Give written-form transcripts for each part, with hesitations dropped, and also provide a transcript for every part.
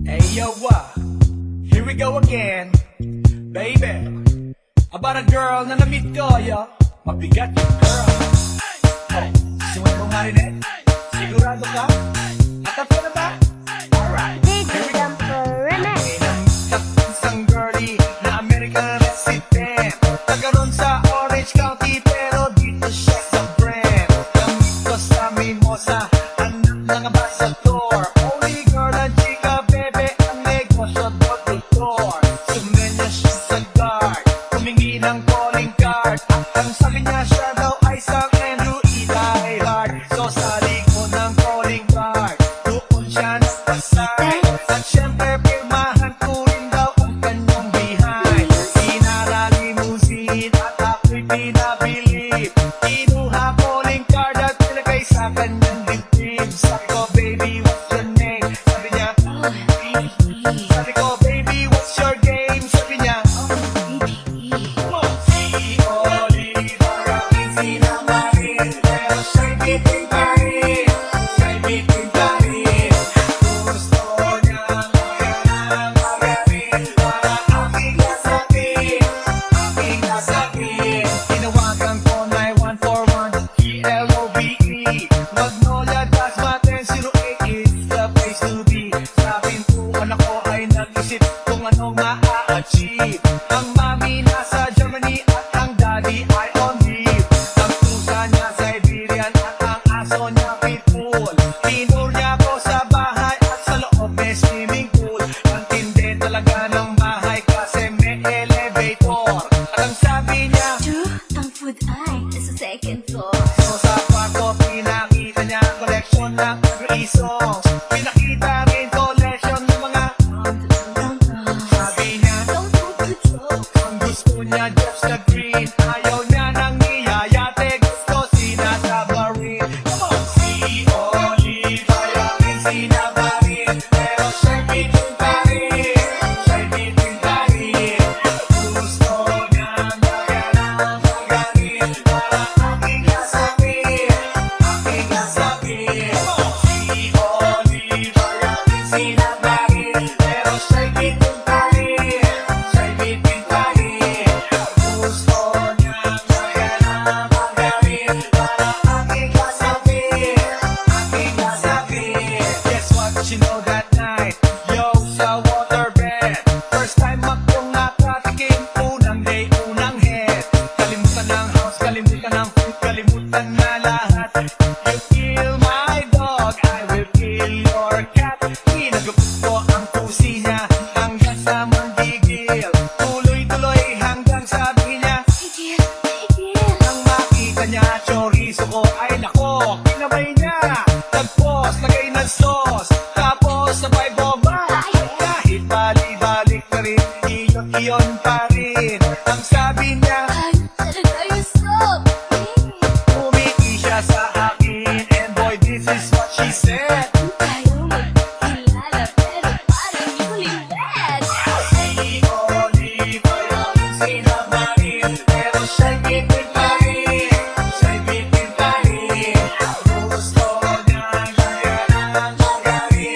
Hey yo, here we go again, baby. About a girl na na-meet ko, yo. Mabigat yung girl. Oh, sumunod mo nga rin eh. Sigurado ka? Atap ka na ba? Alright, here we go. Isang girlie na American resident. Nagkaroon sa Orange County pero dito siya sa Brent. Gamit ko sa Mimosa, anak ng ambassador. Only girl ang chika, bebe, ang negosyo door-to-door. Sumenya siya sa guard, humingi ng calling card. Ang sabi niya siya daw ay isang Andrew Eli Hart. So sa likod ng calling card, doon siya nagpasay. At syempre pirmahan ko rin daw ang kanyang behind. Inarali musin at ako'y pinabilib. Kinuha calling card at nilagay sa kanyang dibdib. Sabi ko, baby, what's your name? Sabi niya, sabi ko, baby, what's your game? Sabi niya, si Oliver ang sinamarin, pero siya'y bitin pa rin. Siya'y bitin pa rin. Gusto niyang magaling para aking nasakit. Aking nasakit. Tinawagan ko 9141 ELOVE. Magnolia Dasmaten 08 is the place to be. Sa pintuan ako ay nag-isip kung anong ma-a-achieve. Ang mami nasa Germany at ang daddy ay on leave. Ang pusa niya Siberian at ang aso niya pitbull. Tinur niya ako sa bahay at sa loob may swimming pool. Ang tindi talaga ng bahay kasi may elevator. At ang sabi niya, Ang food ay nasa second floor. so sa kwarto pinakita niya collection ng agree songs. Pinakita rin collection ng mga sabi niya. Don't go to joke. Ang gusto niya just the green. Ayaw niya nang niyayate. Gusto sinatabarin. Come on! Si Oliver ang sinabarin, pero siya'y bitin pa rin. Siya'y bitin pa rin. Gusto niyang magaling para aking nasakit. Aking nasakit. Si Oliver ang sinabarin, pero siya'y bitin pa rin. Siya'y bitin pa rin. Gusto niyang magaling para aking nasakit. Aking nasakit. Guess what you know that night? Yo, sa waterbed. First time akong nakatikim. Unang day, unang head. Kalimutan ng house, kalimutan ng food, kalimutan na lahat. You kill my dog, I will kill your cat. Hinagupit ko ang pusi niya hanggang sa manggigil. Tuloy-tuloy hanggang sabi niya, Tigil, tigil. nang makita niya chorizo ko, ay nako, kinabay niya. Nagpos, lagay ng sauce, tapos sabay bomba. Kahit bali-balik na rin, iyon pa rin. Ang sabi niya, Ay, talaga yung stop. umiti siya sa akin, and boy, this is what she said. Tayo magkilala pero parang huling bed. Si Oliver ang sinamarin, pero siya'y bitin pa rin. Siya'y bitin pa rin. Gusto niyang magaling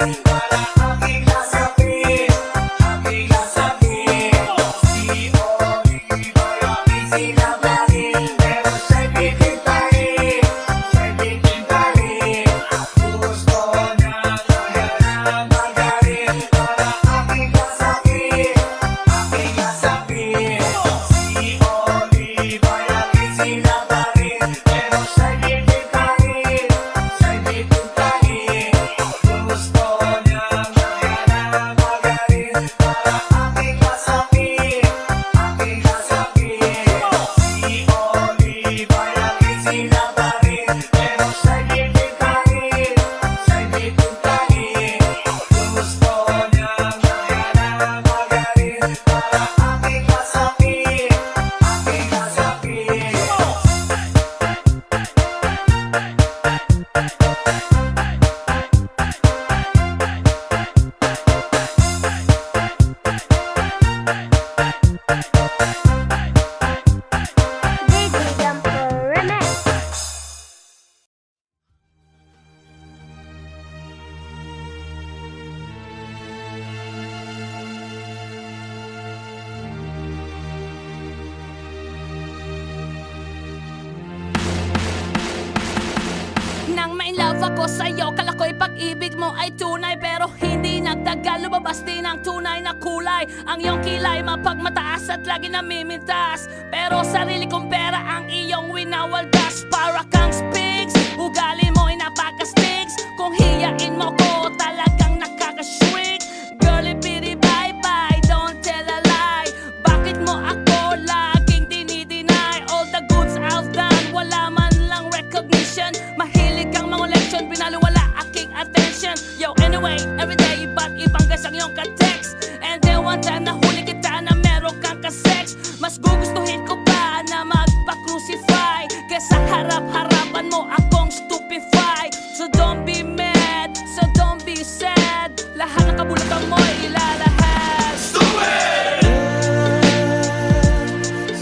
in love ako sa'yo. Kala ko'y pag-ibig mo ay tunay, pero hindi nagtagal, lumabas din ang tunay na kulay. Ang iyong kilay mapagmataas at lagi namimintas, pero sarili kong pera ang iyong winawaldas. Para kang spigs, ugali mo ay napaka-stigs. Kung hiyain mo ko, talagang nakakashrink. Girlie bitty bye bye, don't tell a lie. Bakit mo ako laging dinideny? All the goods I've done, wala man lang recognition. Mahilig kang mangoleksyon, binaliwala aking attention. Yo, anyway, everyday iba't ibang gas ang iyong ka-text. And then one time nahuli kita na meron kang ka-sex. Mas gugustuhin ko pa na magpa-crucify kesa harap-harapan mo akong stupefy. So don't be mad, so don't be sad. Lahat ng kabulutan mo ilalahad. Stupid!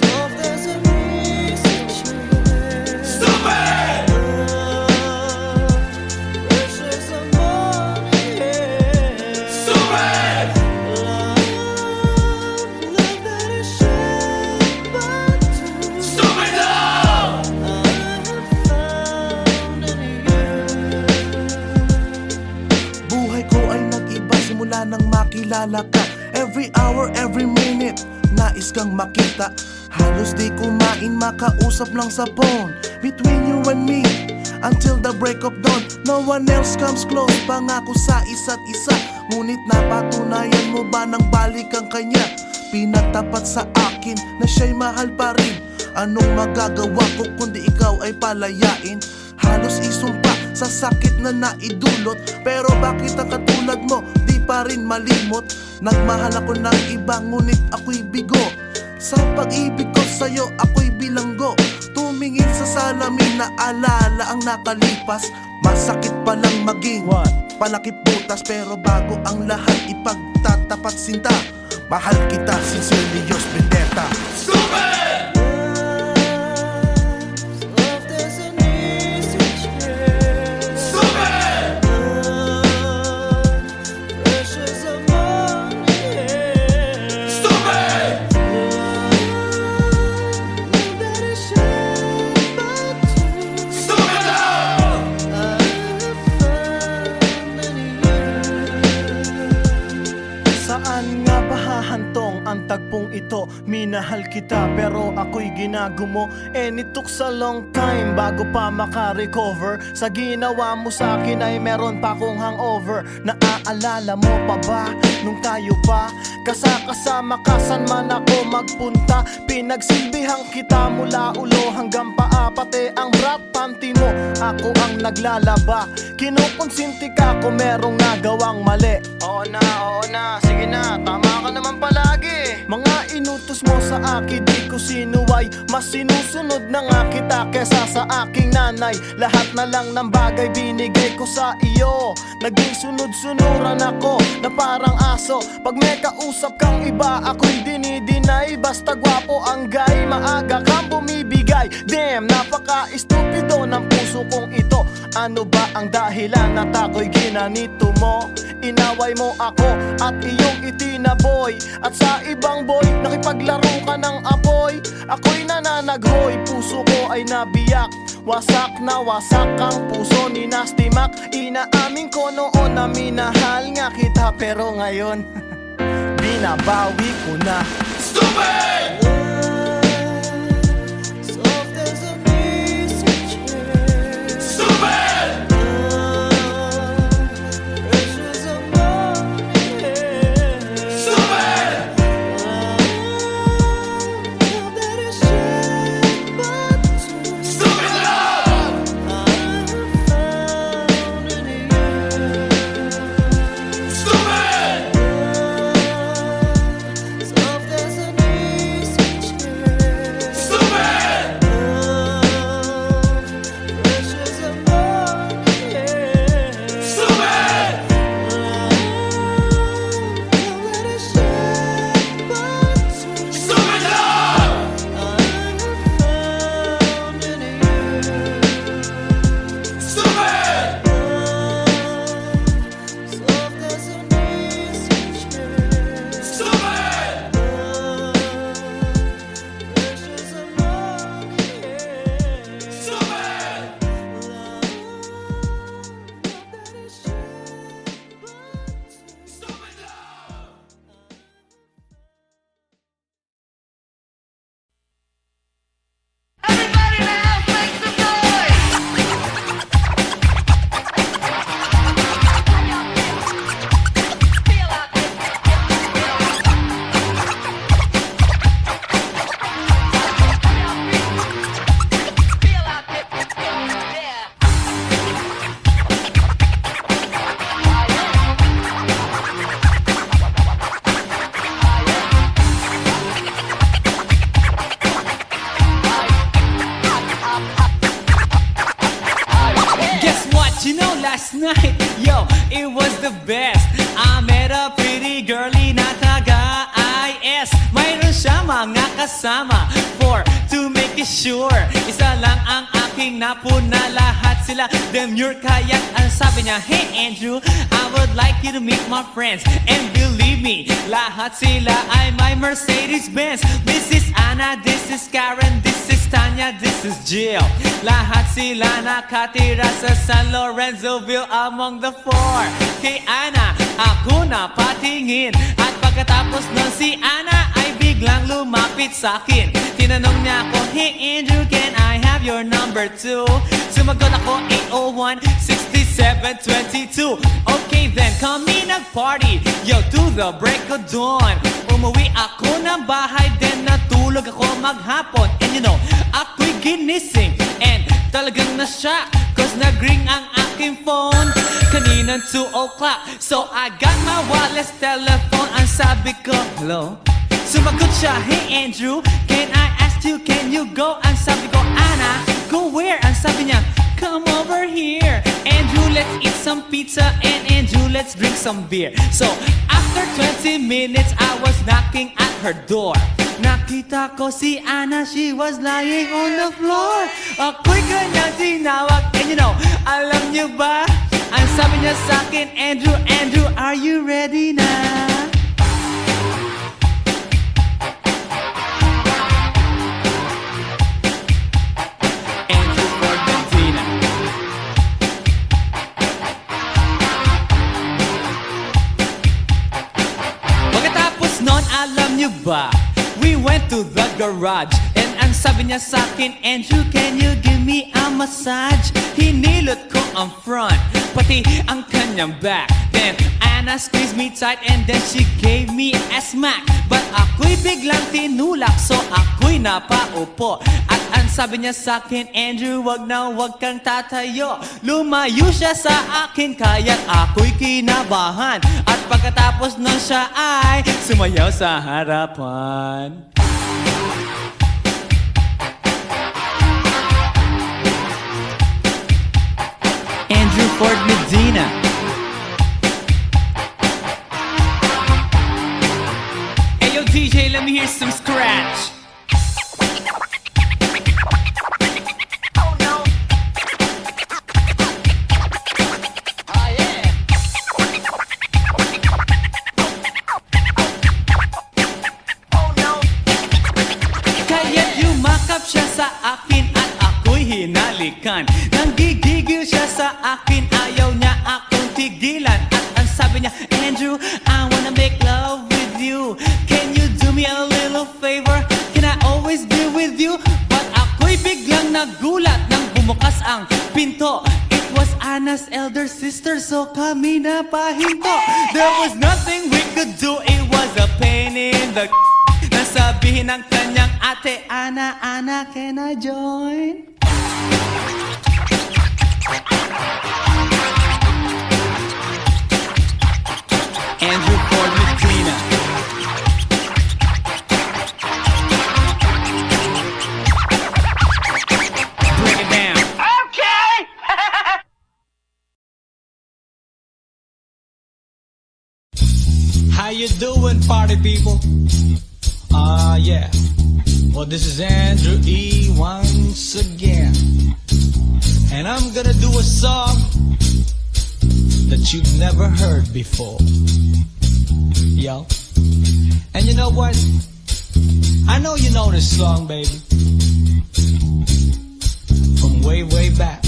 Stupid! Stupid! Stupid love! Buhay ko ay nag-iba simula nang makilala ka. Every hour, every minute, nais kang makita. Halos di kumain, makausap lang sa phone. Between you and me, until the break of dawn. No one else comes close, pangako sa isa't isa. Ngunit napatunayan mo ba nang balik ang kanya? Pinatapat sa akin na siya'y mahal pa rin. Anong magagawa ko kundi ikaw ay palayain? Halos isumpa sa sakit na naidulot, pero bakit ang katulad mo di pa rin malimot? Nagmahal ako ng iba ngunit ako'y bigo. Sa pag-ibig ko sa'yo ako'y bilanggo. Tumingin sa salamin na alala ang nakalipas. Masakit palang maging palakip butas, pero bago ang lahat ipagtatapat sinta. Mahal kita, sincerely yours, Vendetta. Stupid! Stupid! Stupid! Stupid love! Saan nga ba hahantong ang tagpong ito? Minahal kita pero ako'y ginagumo. And it took a long time bago pa makarecover. Sa ginawa mo sa akin ay meron pa akong hangover. Naaalala mo pa ba nung tayo pa kasama ka saan man ako magpunta? Pinagsilbihan kita mula ulo hanggang paa, pati ang brat panty mo ako ang naglalaba. Kinukonsinti ka kung merong nagawang mali. Oo na, sige na, tama ka naman palagi. Mga inutos mo sa akin di ko sinuway. Mas sinusunod na nga kita kesa sa aking nanay. Lahat na lang ng bagay binigay ko sa iyo. Naging sunod-sunuran ako na parang aso. Pag may kausap kang iba ako'y dinidinay. Basta gwapo ang guy, maaga kang bumibigay. Damn, napaka-estupido ng puso kong ito. Ano ba ang dahilan at ako'y ginanito mo? Inaway mo ako at iyong itinaboy. At sa ibang boy, nakipaglaro ka ng apoy. Ako'y nananaghoy, puso ko ay nabiyak. Wasak na wasak ang puso ni Nasty Mac. Inaamin ko noon na minahal nga kita, pero ngayon binabawi ko na. Stupid! Stupid! Stupid! Stupid love! Stupid! the best. I met a pretty girlie na taga-IS. Mayroon siya mga kasama to make it sure. Isa lang ang aking napuna, lahat sila demure. Kaya't ang sabi niya, hey Andrew, I would like you to meet my friends. And believe me, lahat sila ay my Mercedes-Benz. This is Anna, this is Karen, this is Tanya, this is Jill. Lahat sila nakatira sa San Lorenzoville among the four. Kay Anna, ako na patingin. At pagkatapos nun si Anna ay biglang lumapit sa'kin. Tinanong niya ako, hey Andrew, can I have your number too? Sumagot ako, 801-6722. Okay then, kami nag-party, yo, to the break of dawn. Umuwi ako ng bahay, then natulog ako maghapon. And you know, ako'y ginising, and talagang na-shock, cause nag-ring ang aking phone kaninang 2 o'clock. So I got my wireless telephone, ang sabi ko, hello? Sumagot siya, hey Andrew, can I ask you, can you go? Ang sabi ko, Anna, go where? Ang sabi niya, come over here. Andrew, let's eat some pizza, and Andrew, let's drink some beer. So after 20 minutes, I was knocking at her door. Nakita ko si Anna, she was lying on the floor. Ako'y kanyang tinawag, and you know, alam niyo ba? Ang sabi niya sa'kin, Andrew, Andrew, are you ready na? Andrew Ford Medina. Pagkatapos nun, alam niyo ba? We went to the garage, and ang sabi niya sa'kin, Andrew, can you give me a massage? Hinilot ko ang front, pati ang kanyang back. Then Anna squeezed me tight, and then she gave me a smack. But ako'y biglang tinulak, so ako'y napaupo. At ang sabi niya sa'kin, Andrew, wag na wag kang tatayo. Lumayo siya sa akin, kaya't ako'y kinabahan. At pagkatapos nun siya ay sumayaw sa harapan. Andrew Ford Medina. Hey yo DJ, let me hear some scratch. Oh no. Oh yeah. Oh no. Kaya't yumakap siya sa akin at ako'y hinalikan. Nanggigigil siya sa akin, ayaw niya akong tigilan. At ang sabi niya, Andrew, I wanna make love with you. Can you do me a little favor? Can I always be with you? But ako'y biglang nagulat nang bumukas ang pinto. It was Anna's elder sister, so kami na pahinto. There was nothing we could do, it was a pain in the nasabihin ng kanyang ate, Anna, Anna, can I join? Andrew Ford Medina. Break it down. Okay! How you doing, party people? Yeah. Well, this is Andrew E. once again. And I'm gonna do a song that you've never heard before. Yo. And you know what? I know you know this song, baby. From way, way back.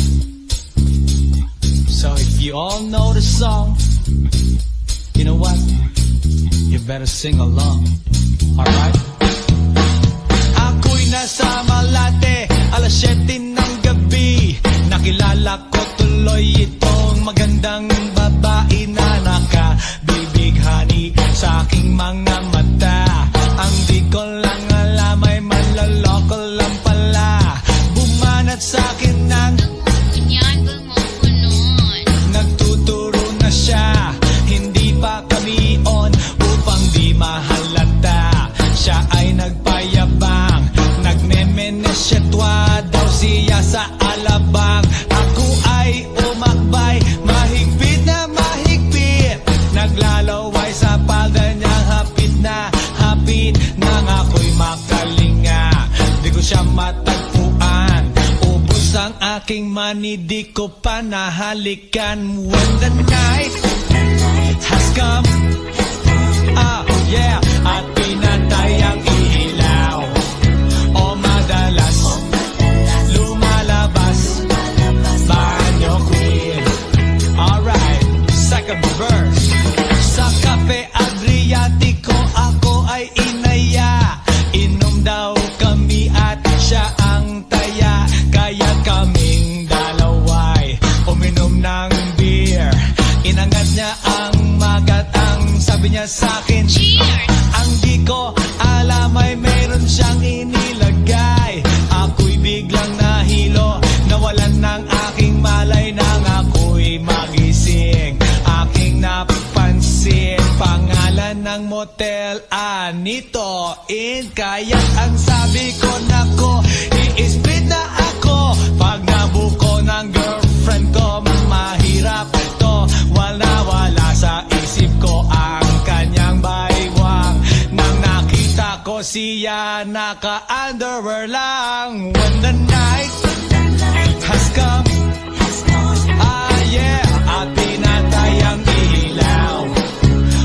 So if you all know the song, you know what? You better sing along. Alright? Ako'y nasa Malate, alas 7 ng gabi. Nakilala ko tuloy itong magandang babae na nakabibighani sa aking mga mata. Ang di ko lang alam ay manloloko lang pala. Bumanat sa akin ng nagtuturo na siya. Hindi pa kami on upang di mahalata. Siya ay nagpayabang, nagmemenesyetwa daw aking money di ko pa nahalikan. When the night has come, yeah, at pinatay ang ilaw, o madalas lumalabas banyo queen. Alright, second verse. Sa Cafe Adriatico ako ay inaya, inom daw kami at siya ang taya, kaya kaming dalaway uminom ng beer. Inangat niya ang magatang, sabi niya sa'kin, ang di ko alam ay meron siyang inilagay. Ako'y biglang nahilo, nawalan ng aking malay nang ako'y magising. Aking napansin, pangalan ng motel, Anito Inn. Kaya't ang sabi ko, nako, i-split na ako. Pag nabuko ng girlfriend ko, mahirap to. Wala sa isip ko ang kanyang baywang. Nang nakita ko siya, naka-underwear lang. When the night has come, yeah, at pinatay ang ilaw,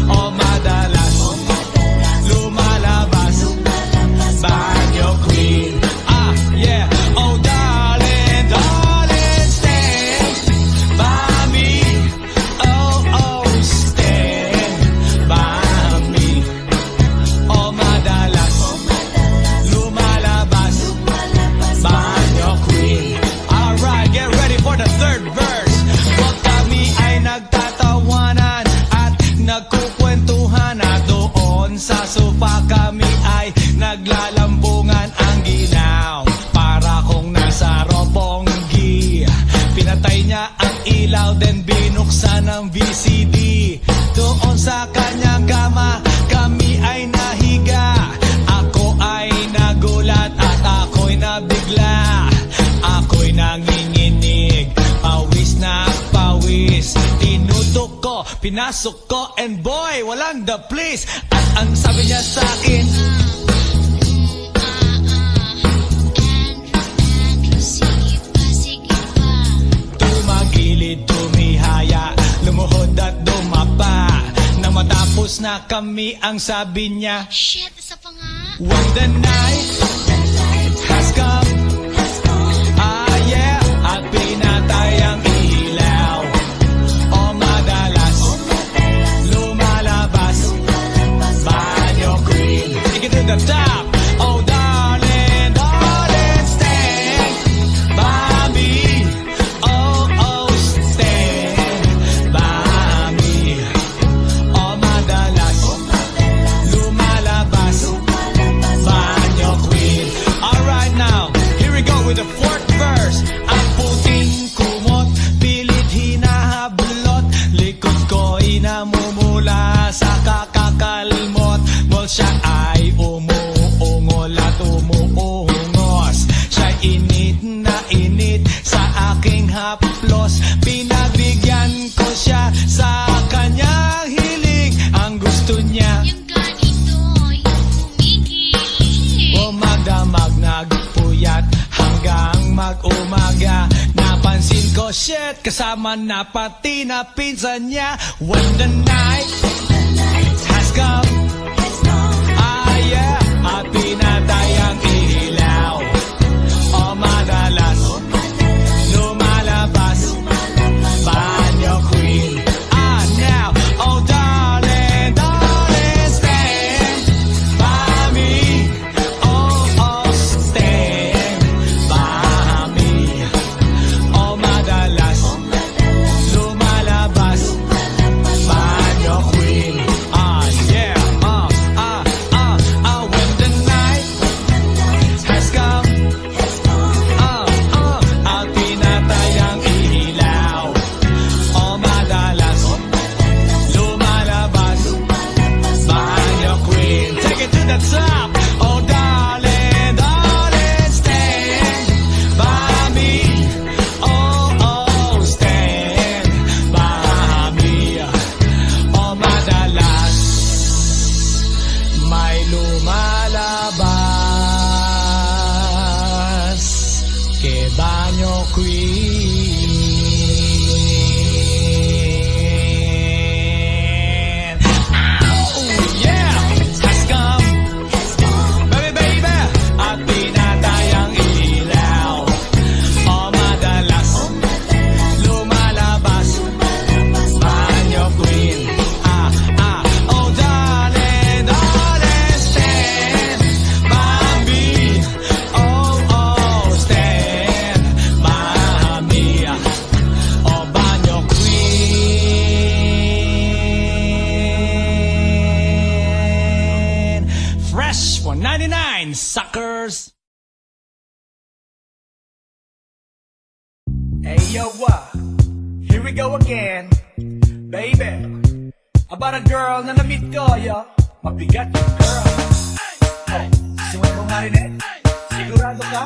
o madalas lumalabas banyo queen. Yeah, oh darling, darling, stand by me. Oh, stand by me. O madalas lumalabas banyo queen. Alright, get ready for the third verse. Wag kami ay nagtatawanan at nagkukwentuhan, at doon sa sofa kami ay naglalambungan ang ginaw. Para kung nasa Roppongi, pinatay niya ang ilaw, then binuksan ang VCD. Doon sa kanyang kama, kami ay nahiga. Ako ay nagulat at ako'y nabigla. Ako'y nanginginig, pawis na pawis. Tinutok ko, pinasok ko, and boy, walang the place. At ang sabi niya sa'kin, tumagilid, tumihaya, lumuhod at dumapa. Nang matapos na kami, ang sabi niya, Shit, isa pa nga. when the night has come, yeah, at pinatay ang ilaw, o madalas lumalabas banyo queen. Take it to the top. Oh darling, darling, stand by me. Oh, stand by me. O madalas lumalabas banyo queen. Alright now, here we go with the fourth verse. Ang puting kumot, pilit hinahablot, likod ko'y namumula sa kakakalmot. Well, siya ay umuungol at umuungos. Siya'y init na init sa aking haplos. Pinagbigyan ko siya sa kanyang hiling. Ang gusto niya, Yung ganito, yung kumigil. o magdamag nagpuyat hanggang mag-umaga. Napansin ko, shit, kasama na pati na pinsan niya. When the night has come, yeah, at pinatay ang ilaw, o madalas lumalabas banyo queen. Now, oh darling, darling, stand by me. Oh, stand by me. O madalas lumalabas banyo queen. Oh yeah, has come, baby baby, at tinatayang ilaw. O madalas lumalabas, banyo queen. Oh darling, darling, stand by me. Oh, stand by me. Oh, banyo queen. Fresh 199, suckers. Hey yo, here we go again, baby. About a girl na na-meet ko, yo. Mabigat yung girl. Hey, suwag mo nga rin eh. Sigurado ka?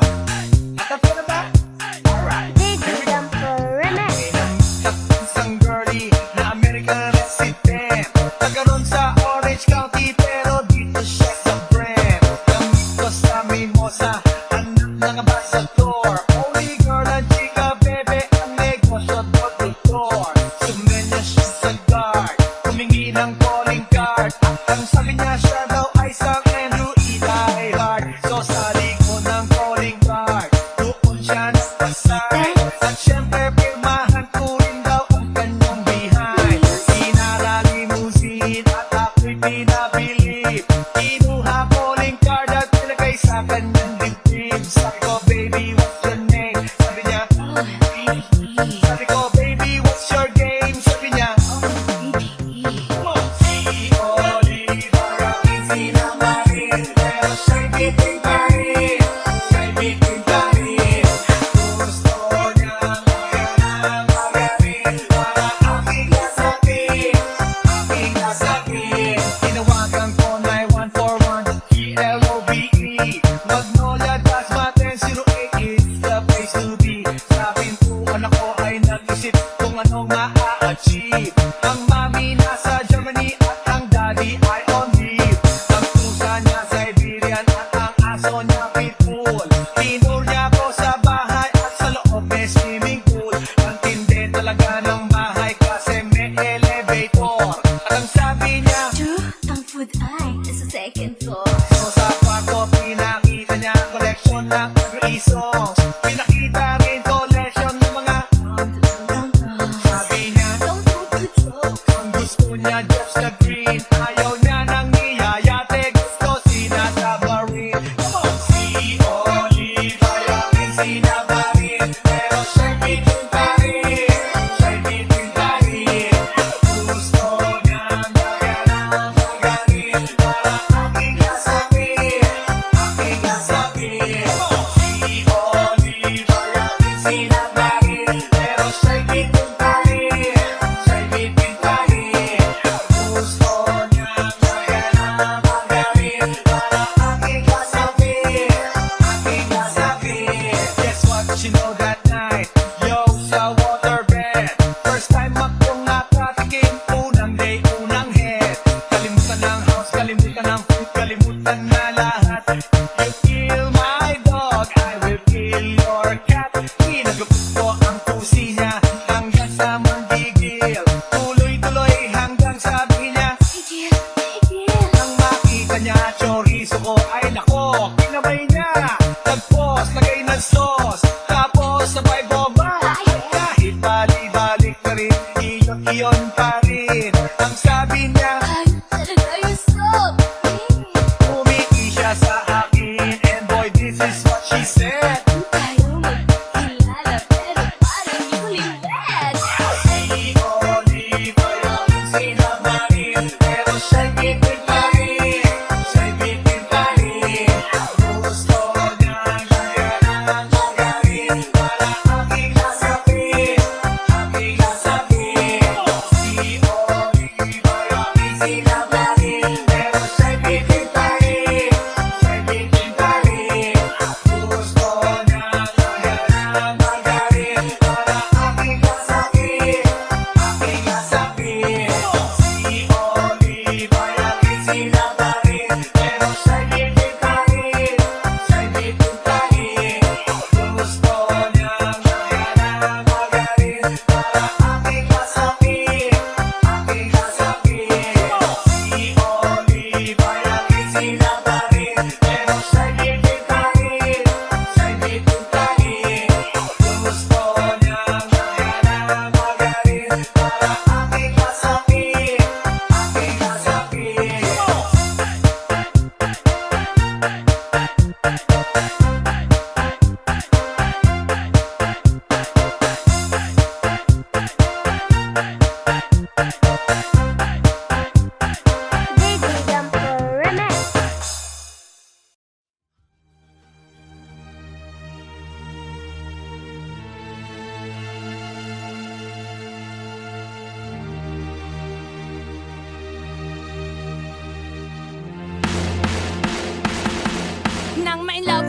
Atap ka na ba? Alright, here we go. Isang girlie na American resident. Nagkaroon sa Orange County pero dito siya sa Brent. Gamit ko sa Mimosa, anak ng ambassador. Only girl ang chika, bebe, ang negosyo doktor. Sumenya siya sa guard, humingi ng calling card. Ang sabi niya siya daw ay isang Andrew E. Diehard. So sa likod ng calling card, doon siya nagpasay. At syempre pirmahan ko rin daw ang kanyang behind. Sinara limousine at ako'y pinabilib. Kinuha calling card at nilagay sa kanyang dibdib. Sabi ko, baby, what's your name? Sabi niya, sabi ko, baby, what's your game? Sabi niya, si Oliver ang sinamarin. Pero siya'y bitin pa rin. Siya'y bitin pa rin. Gusto niya magaling para aking nasakit. Aking nasakit. Tinawagan ko 9141 ELOVE. Magnolia Dasmaten 08 is the place to be. Sa pintuan ako ay nag-isip kung anong ma-achieve. Ang mami nasa Germany at ang daddy ay on leave. Ang pusa niya Siberian at ang aso niya pitbull. Tinur niya ako sa bahay at sa loob may swimming pool. Ang tindi talaga ng bahay kasi may elevator. At ang sabi niya, Ang food ay nasa second floor. so sa kwarto pinakita niya ang collection ng Andrew songs. Pinakita rin collection ng mga sabi niya, Don't go to joke. ang gusto niya just the green. Ayaw niya nang niyayate, gusto sinatabarin. Come on, si Oliver ang sinabarin. Pero siya'y bitin pa rin. Siya'y bitin pa rin. Gusto niya magaling para aking nasakit. Aking nasakit. Come on, si Oliver ang sinabarin. Pero siya'y bitin pa rin. Siya'y bitin pa rin. Gusto niya magaling para aking nasakit. Aking nasakit. Guess what you know that night? Yo, sa waterbed. First time akong nakatikim. Unang day, unang head. Kalimutan ng house, kalimutan ng food, kalimutan na lahat. You kill my dog, I will kill your cat. Kinagupit ko ang pusi niya hanggang sa mandigil. Tuloy-tuloy hanggang sabi niya, Tigil, tigil. nang makita niya chorizo ko ay nako, kinabay niya. Nagpos, lagay ng sauce, tapos sabay bomba. Kahit bali-balik na rin, iyon pa rin. Ang sabi niya, Ay, talaga yung soap. umiki siya sa akin. And boy, this is what she said. Tayo magkilala pero parang newlywed. Si Oliver ang sinamarin. Pero siya'y bitin pa rin. Siya'y bitin pa rin. Gusto niya magaling para aking nasakit. Aking nasakit. Si Oliver ang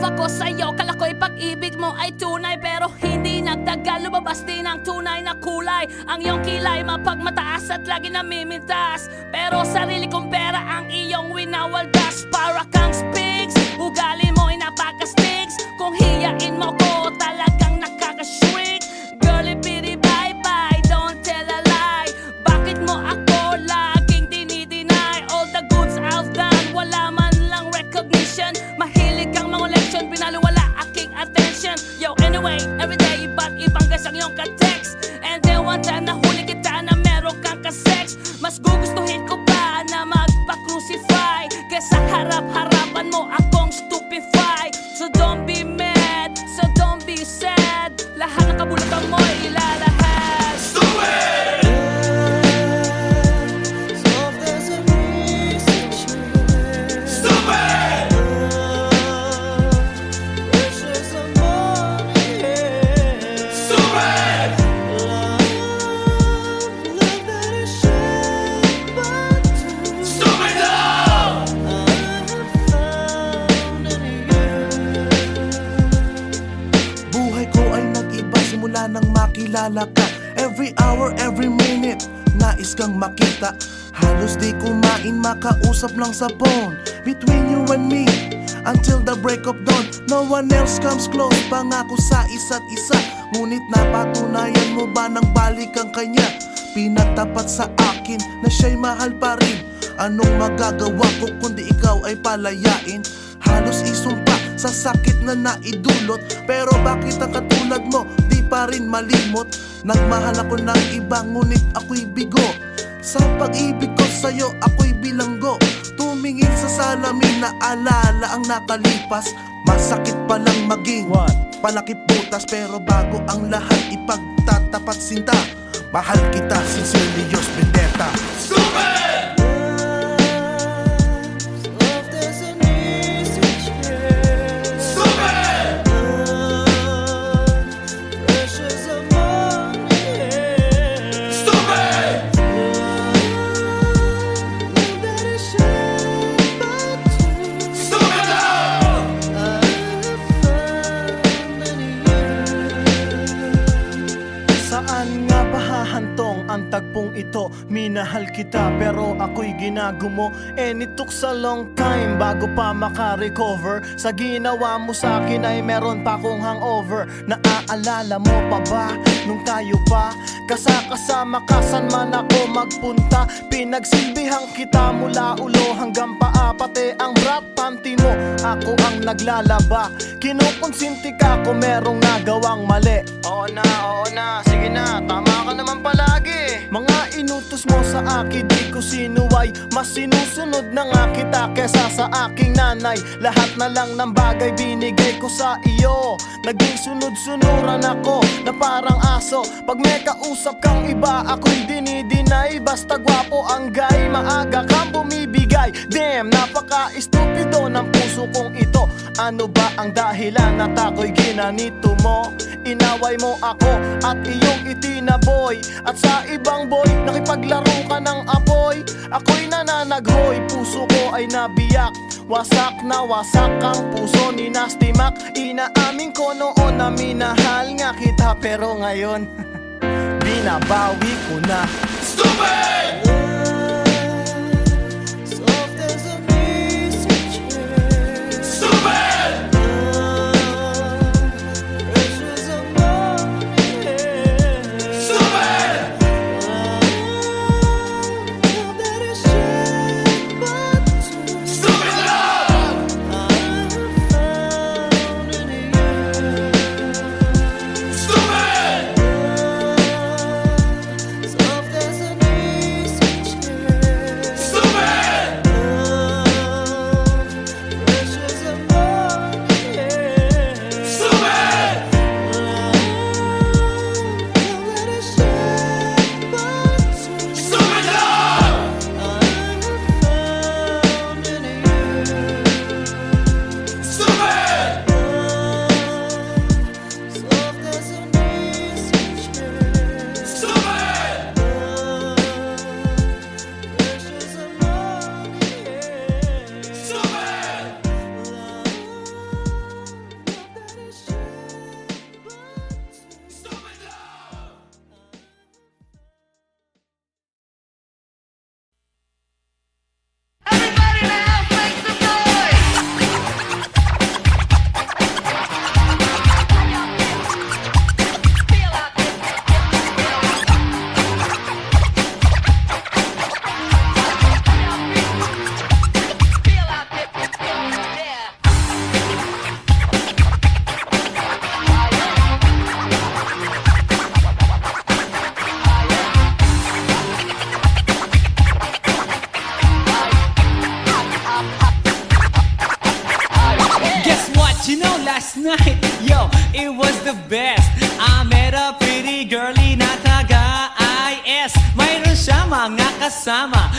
ako sa'yo. Kala ko'y pag-ibig mo ay tunay, pero hindi nagtagal, lumabas din ang tunay na kulay. Ang iyong kilay mapagmataas at lagi namimintas, pero sarili kong pera ang iyong winawaldas. Para kang spigs, ugali mo ay napaka-sticks. Kung hiyain mo ko, talagang nakaka-shrink. Girlie bitty bye bye, don't tell a lie. Bakit mo ako laging dinideny? All the goods I've done, wala man lang recognition. Mahilig kang mga leksyon, binaliwala aking attention. Yo, anyway, everyday iba't ibang guys ang iyong ka-text. And then one time nahuli kita na meron kang ka-sex. Mas gugustuhin ko pa na magpa-crucify kesa harap-harapan mo akong stupefy. So don't be mad, so don't be sad. Lahat ng kabulutan mo ilalahad. Stupid! Stupid! Stupid! Stupid love! Buhay ko ay nag-iba simula nang makilala ka. Every hour, every minute, nais kang makita. Halos di kumain, makausap lang sa phone. Between you and me, until the break of dawn. No one else comes close, pangako sa isa't isa. Ngunit napatunayan mo ba nang balik ang kanya? Pinatapat sa akin na siya'y mahal pa rin. Anong magagawa ko kundi ikaw ay palayain? Halos isumpa sa sakit na naidulot, pero bakit ang katulad mo di pa rin malimot? Nagmahal ako ng iba ngunit ako'y bigo. Sa pag-ibig ko sa'yo ako'y bilanggo. Tumingin sa salamin na alala ang nakalipas. Masakit palang maging palakip butas, pero bago ang lahat ipagtatapat sinta. Mahal kita, sincerely yours, Vendetta. Stupid! Stupid! Stupid! Stupid love! Saan nga ba hahantong ang tagpong ito? Minahal kita pero ako'y ginagumo. And it took a long time bago pa makarecover. Sa ginawa mo sa akin ay meron pa akong hangover. Naaalala mo pa ba nung tayo pa kasama ka saan man ako magpunta? Pinagsilbihan kita mula ulo hanggang paa, pati ang brat panty mo ako ang naglalaba. Kinukonsinti ka kung merong nagawang mali. Oo na, sige na, tama ka naman palagi. Mga inutos mo sa akin di ko sinuway. Mas sinusunod na nga kita kesa sa aking nanay. Lahat na lang ng bagay binigay ko sa iyo. Naging sunod-sunuran ako na parang aso. Pag may kausap kang iba ako'y dinidinay. Basta gwapo ang guy, maaga kang bumibigay. Damn, napaka-estupido ng puso kong ito. Ano ba ang dahilan at ako'y ginanito mo? Inaway mo ako at iyong itinaboy. At sa ibang boy, nakipaglaro ka ng apoy. Ako'y nananaghoy, puso ko ay nabiyak. Wasak na wasak ang puso ni Nasty Mac. Inaamin ko noon na minahal nga kita, pero ngayon binabawi ko na. Stupid! Stupid! Stupid! Stupid love! Stupid! last night, yo, it was the best. I met a pretty girlie na taga-IS. Mayroon siya mga kasama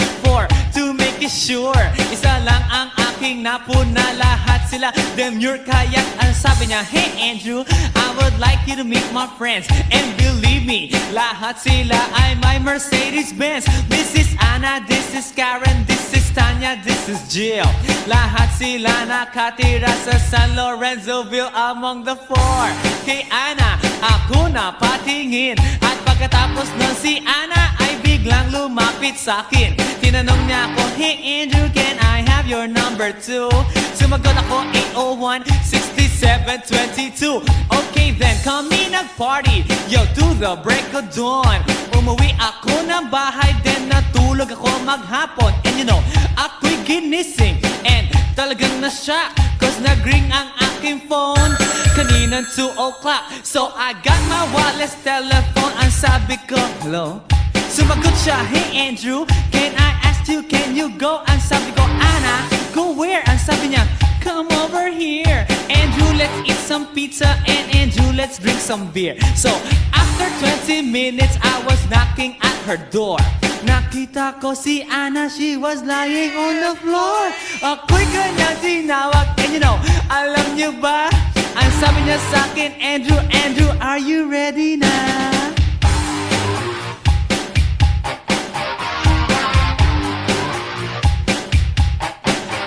to make it sure. Isa lang ang aking napuna, lahat sila demure. Kaya ang sabi niya, hey Andrew, I would like you to meet my friends. And believe me, lahat sila ay my Mercedes-Benz. This is Anna, this is Karen, this is Tanya, this is Jill. Lahat sila nakatira sa San Lorenzoville among the four. Kay Anna, ako na patingin. At pagkatapos nun si Anna ay biglang lumapit sa akin. Tinanong niya ako, hey Andrew, can I have your number too? Sumagot ako, 801-6722. Okay then, kami nag-party, yo, to the break of dawn. Umuwi ako ng bahay, then natulog ako maghapon. And you know, ako'y ginising, and talagang na-shock, cause nag-ring ang aking phone kaninang 2 o'clock. So I got my wireless telephone, ang sabi ko, hello? Sumagot siya, hey Andrew, can I ask you, can you go? Ang sabi ko, Anna, go where? Ang sabi niya, come over here. Andrew, let's eat some pizza, and Andrew, let's drink some beer. So after 20 minutes, I was knocking at her door. Nakita ko si Anna, she was lying on the floor. Ako'y kanyang tinawag, and you know, alam niyo ba? Ang sabi niya sa akin, Andrew, Andrew, are you ready na?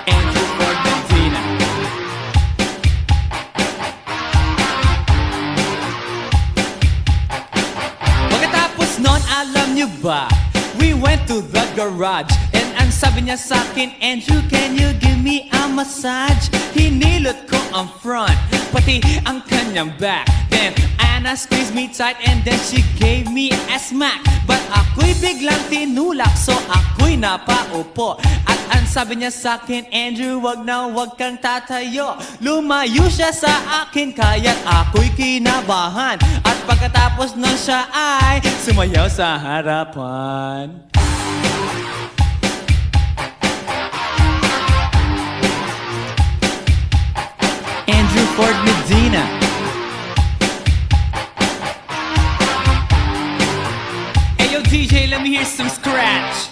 Andrew for Medina. Pagkatapos nun, alam niyo ba? We went to the garage, and ang sabi niya sa akin, Andrew, can you give me a massage? Hinilot ko ang front, pati ang kanyang back. Then Anna squeezed me tight, and then she gave me a smack. But ako'y biglang tinulak, so ako'y napaupo. At ang sabi niya sa akin, Andrew, wag na wag kang tatayo. Lumayo siya sa akin, kaya't ako'y kinabahan. At pagkatapos nun siya ay sumayaw sa harapan. Andrew Ford Medina. Hey yo DJ, let me hear some scratch.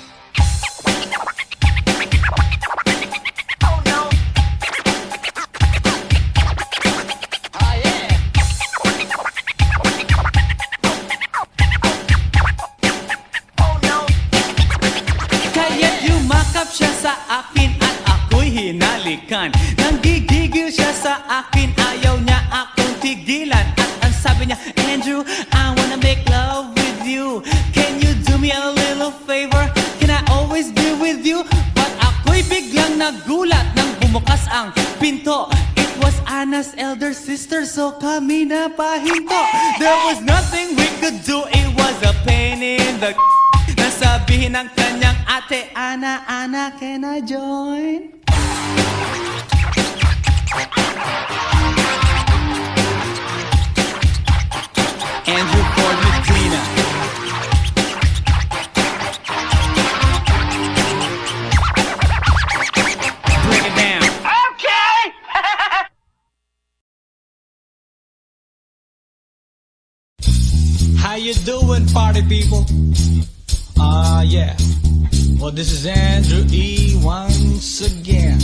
Kaya't yumakap siya sa akin at ako'y hinalikan. Nanggigigil siya sa akin, ayaw niya akong tigilan. At ang sabi niya, Andrew, I wanna make love with you. Can you do me a little favor? Can I always be with you? But ako'y biglang nagulat nang bumukas ang pinto. It was Anna's elder sister, so kami na pahinto. There was nothing we could do, it was a pain in the nasabihin ng kanyang ate, Anna, Anna, can I join? Andrew Ford Medina. Break it down. Okay! How you doing, party people? Yeah. Well, this is Andrew E. once again.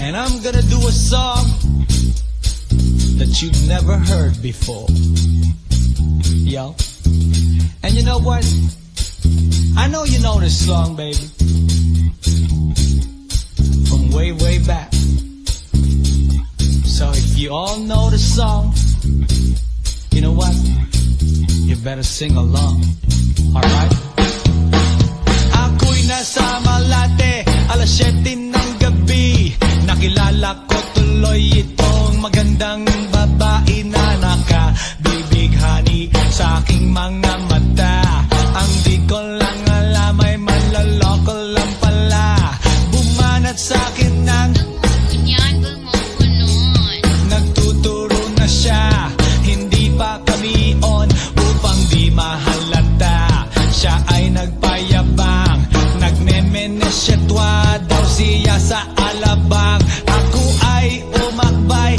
And I'm gonna do a song that you've never heard before. Yo. And you know what? I know you know this song, baby. From way, way back. So if you all know the song, you know what? You better sing along. Alright? Ako'y nasa Malate, alas 7 ng gabi. Nakilala ko tuloy itong magandang babae na nakabibighani sa aking mga mata. Ang di ko lang alam ay manloloko lang pala. Bumanat sa akin ng nagtuturo na siya. Hindi pa kami on upang di mahalata. Siya ay nagpayabang, nagmemenesyetwa daw siya sa alabang. Ako ay umakbay,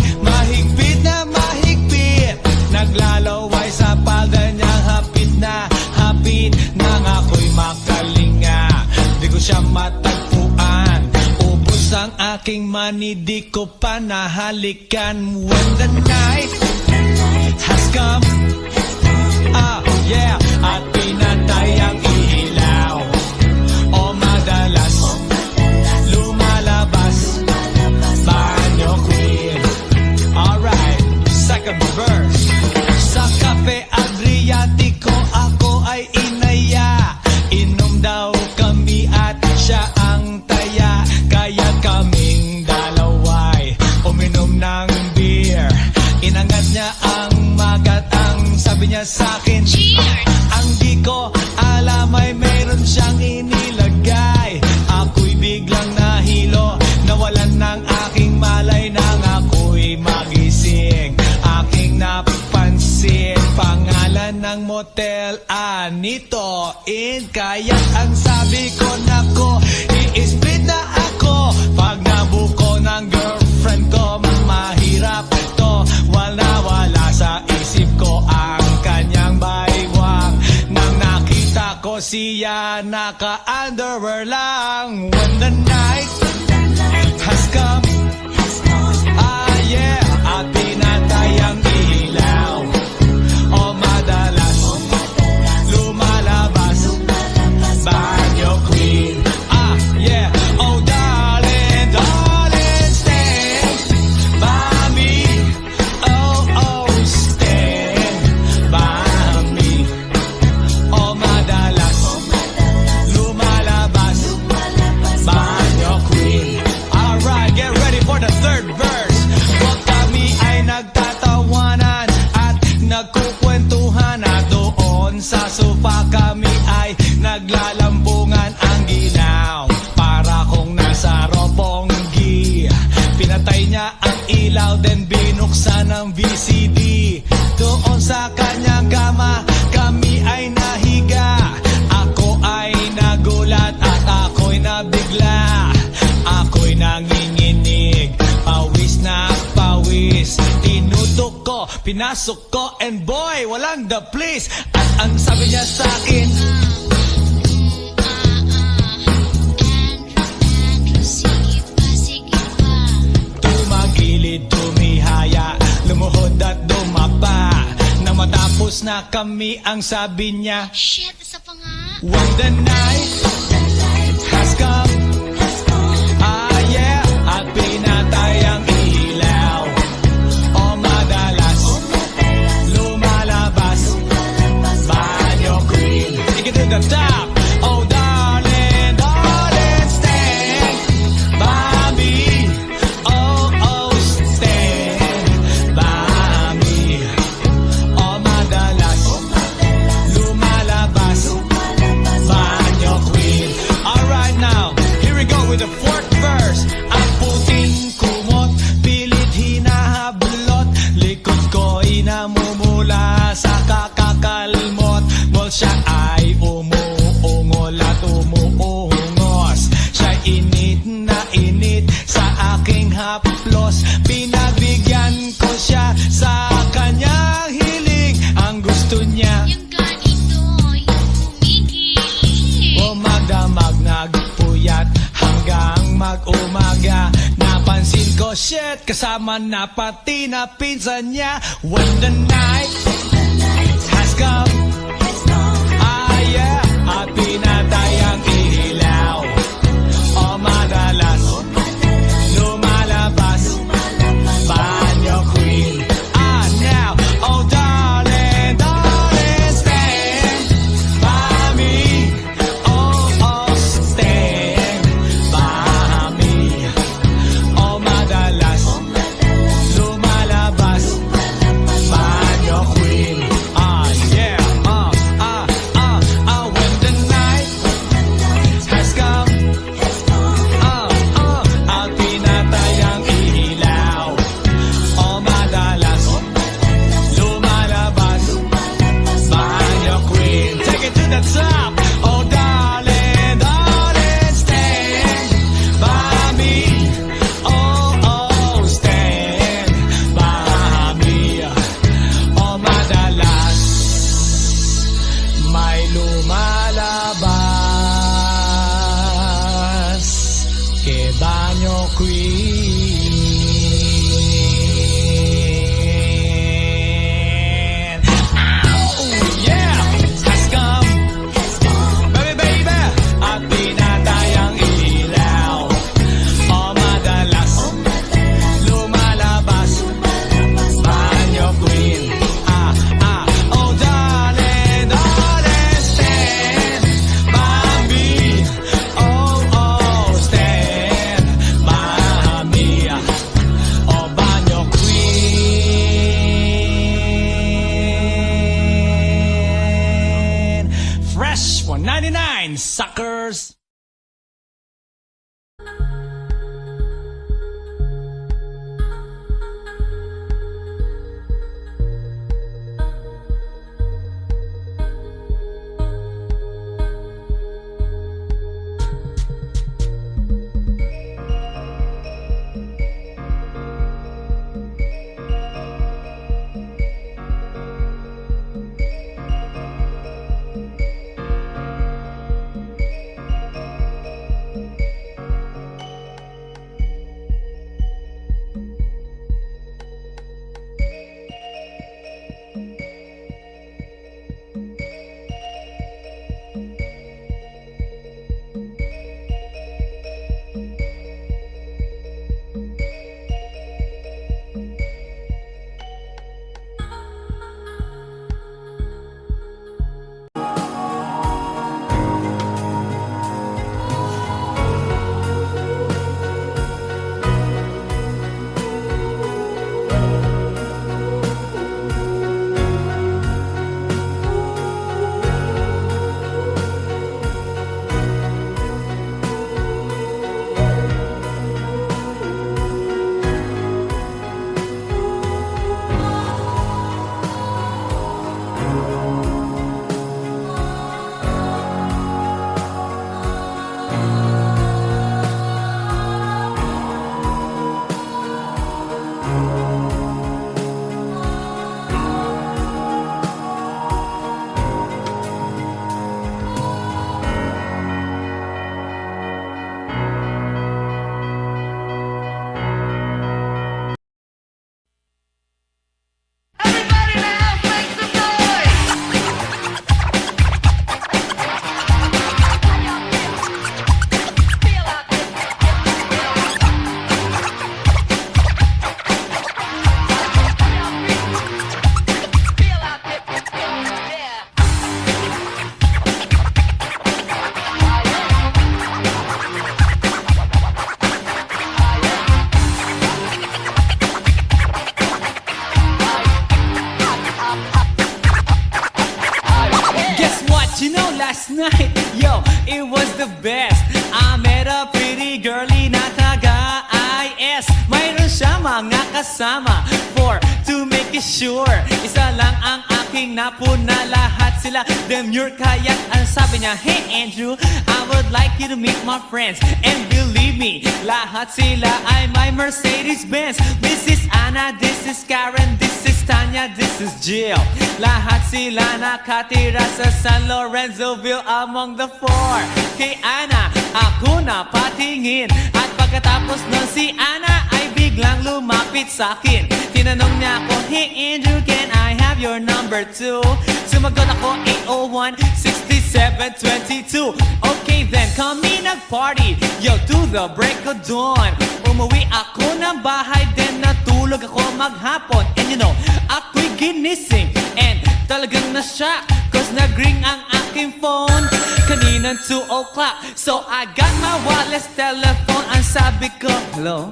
matagpuan. Ubus ang aking money, di ko pa nahalikan. When the night has come, yeah, at pinatay ang ilaw, o madalas lumalabas banyo queen. Alright, second verse. Sa Cafe Adriatico ako ay inaya, inom daw kami at siya ang taya. Kaya kaming dalaway uminom ng beer. Inangat niya ang magat, ang sabi niya sa'kin, ang di ko alam ay mayroon siyang inilagay. Ako'y biglang nahilo, nawalan ng aking malay nang ako'y magising. Aking napansin, pangalan ng motel, Anito Inn. Kaya't ang sabi ko, nako, i-split na ako. Pag nabuko ng girlfriend ko, mahirap to. Wala sa isip ko ang kanyang baywang. Nang nakita ko siya, naka-underwear lang. When the night has come, yeah, at pinatay ang ilaw, o madalas lumalabas banyo queen. Yeah, oh darling, darling, stand by me. Oh, stand by me. O madalas lumalabas banyo queen. Alright, get ready for the third verse. Huwag kami ay nagtatawanan at nagkukwentuhan, at doon sa sofa kami ay naglalambungan ang ginaw. Para kung nasa Roppongi, pinatay niya ang ilaw, then binuksan ang VCD. Doon sa kanyang kama, kami ay nahiga. Ako ay nagulat at ako'y nabigla. Ako'y nanginginig, pawis na pawis. Tinutok ko, pinasok ko, and boy, walang the please. At ang sabi niya sa'kin, tumagilid, tumihaya, lumuhod at dumapa. Nang matapos na kami, ang sabi niya, Shit, isa pa nga. when the night has come, yeah, at pinatay ang ilaw, o madalas lumalabas banyo queen. Take it to the top. Oh darling, darling, stand by me. Oh, stand by me. O madalas lumalabas banyo queen. Alright now, here we go with the fourth verse. Ang puting kumot, pilit hinahablot, likod ko'y namumula sa kakakalmot. Well, siya ay umuungol at umuungos. Siya'y init na init sa aking haplos. Pinagbigyan ko siya sa kanyang hiling. Ang gusto niya, Yung ganito, yung humigil. o magdamag nagpuyat hanggang mag-umaga. Napansin ko, shit, kasama na pati na pinsan niya. When the night has come, yeah, at pinatay ang ilaw, o madalas lumalabas banyo queen. Now, oh darling, darling, stand by me. Oh, stand by me. O madalas lumalabas banyo queen. Yeah, when the night Que Banyo Queen. Oh yeah, has come. Baby, baby, at tinatayang ilaw. O madalas, lumalabas. Banyo Queen. Oh darling, darling, stand by me. Oh, stand by me. Oh, Banyo Queen. Fresh 199, suckers. Last night, yo, it was the best. I met a pretty girlie na taga-IS. Mayroon siya mga kasama to make it sure. Isa lang ang aking napuna, lahat sila demure. Kaya't ang sabi niya, hey Andrew, I would like you to meet my friends. And believe me, lahat sila ay my Mercedes-Benz. This is Anna, this is Karen, this is Tanya, this is Jill. Lahat sila nakatira sa San Lorenzoville among the four. Kay Ana, ako na patingin. At pagkatapos nun si Ana ay biglang lumapit sa akin. Tinanong niya ako, hey Andrew, can I have your number too? Sumagot ako, 801-6722. Okay then, kami nag-party, yo, to the break of dawn. Umuwi ako ng bahay, then natulog ako maghapon. And you know, ako'y ginising and talagang na-shock, cause nag-ring ang aking phone kaninang 2 o'clock. So I got my wireless telephone. Ang sabi ko, hello?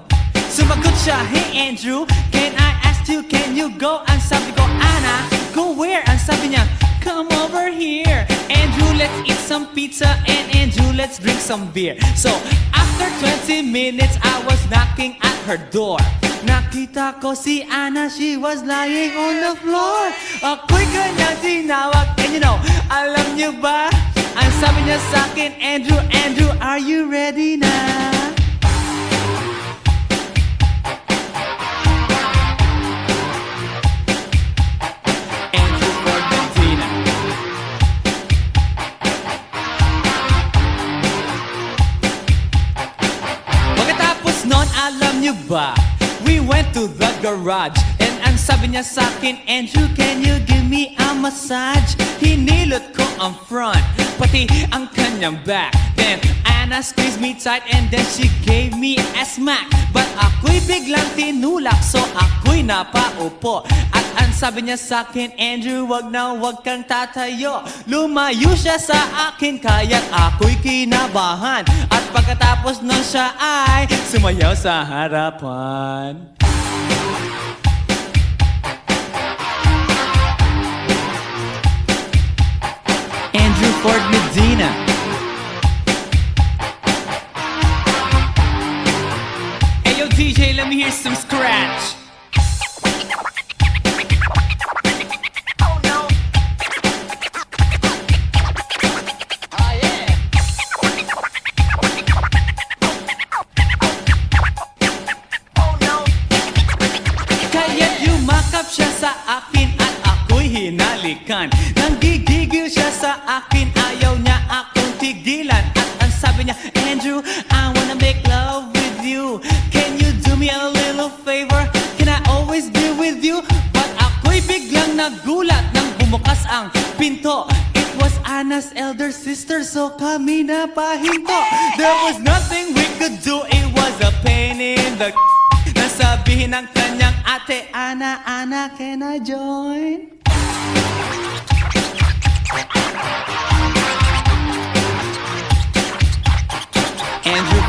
Sumagot siya, hey Andrew, can I ask you, can you go? Ang sabi ko, Anna, go where? Ang sabi niya, come over here. Andrew, let's eat some pizza, and Andrew, let's drink some beer. So after 20 minutes, I was knocking at her door. Nakita ko si Anna, she was lying on the floor. Ako'y kanyang tinawag, and you know, alam niyo ba? Ang sabi niya sa akin, Andrew, Andrew, are you ready na? Andrew for Bentina. noon, alam nyo ba? We went to the garage and ang sabi niya sa'kin, Andrew, can you give me a massage? Hinilot ko ang front, pati ang kanyang back. Then Anna squeezed me tight and then she gave me a smack. But ako'y biglang tinulak, so ako'y napaupo. At ang sabi niya sa'kin, Andrew, wag kang tatayo. Lumayo siya sa akin, kaya't ako'y kinabahan. At pagkatapos nun siya ay sumayaw sa harapan. Andrew Ford Medina. Hey yo DJ, let me hear some scratch. Kaya't yumakap siya sa akin at ako'y hinalikan. Nanggigigil siya sa akin, ayaw niya akong tigilan. At ang sabi niya, Andrew, I wanna make love with you. Can you do me a little favor? Can I always be with you? But ako'y biglang nagulat nang bumukas ang pinto. It was Anna's elder sister, so kami na pahinto. There was nothing we could do, it was a pain in the nasabihin ng kanyang ate, Anna, can I join? Andrew